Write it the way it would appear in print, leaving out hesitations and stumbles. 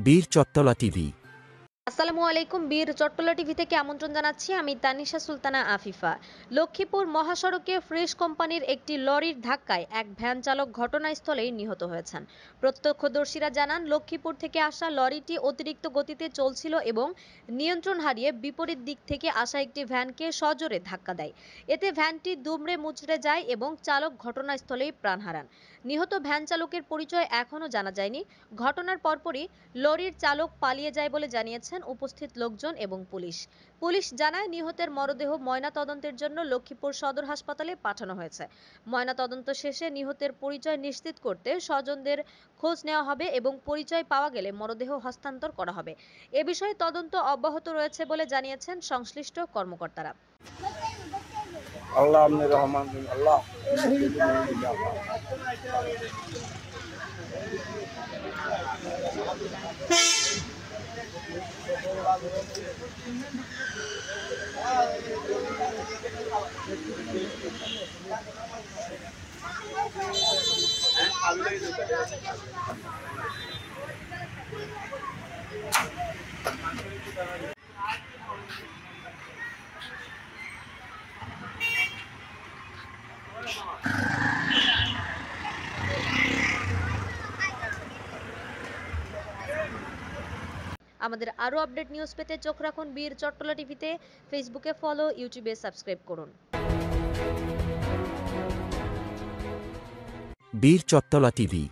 বীর চট্টলা টিভি। আসসালামু আলাইকুম। বীর চট্টলা টিভি থেকে আমন্ত্রণ জানাচ্ছি আমি তানিশা সুলতানা আফিফা। লক্ষ্মীপুর মহাসড়কে ফ্রেশ কোম্পানির একটি লরির ধাক্কায় এক ভ্যান চালক ঘটনাস্থলেই নিহত হয়েছেন। প্রত্যক্ষদর্শীরা জানান লক্ষ্মীপুর থেকে আসা লরিটি অতিরিক্ত গতিতে চলছিল এবং নিয়ন্ত্রণ হারিয়ে বিপরীত দিক থেকে আসা একটি ভ্যানকে সজোরে ধাক্কা দেয়। এতে ভ্যানটি দুমড়ে মুচড়ে যায় এবং চালক ঘটনাস্থলেই প্রাণ হারান। নিহত ভ্যান চালকের পরিচয় এখনও জানা যায়নি। ঘটনার পরপরই লরির চালক পালিয়ে যায় বলে জানিয়েছেন উপস্থিত লোকজন এবং পুলিশ। পুলিশ জানায় নিহতের মরদেহ ময়নাতদন্তের জন্য লক্ষ্মীপুর সদর হাসপাতালে পাঠানো হয়েছে। ময়নাতদন্ত শেষে নিহতের পরিচয় নিশ্চিত করতে স্বজনদের খোঁজ নেওয়া হবে এবং পরিচয় পাওয়া গেলে মরদেহ হস্তান্তর করা হবে। এ বিষয়ে তদন্ত অব্যাহত রয়েছে বলে জানিয়েছেন সংশ্লিষ্ট কর্মকর্তারা। আল্লাহ আপনি রহমান আল্লাহ। আমাদের আরো আপডেট নিউজ পেতে চোখ রাখুন বীর চট্টলা টিভিতে। ফেসবুকে ফলো, ইউটিউবে সাবস্ক্রাইব করুন। বীর চট্টলা টিভি।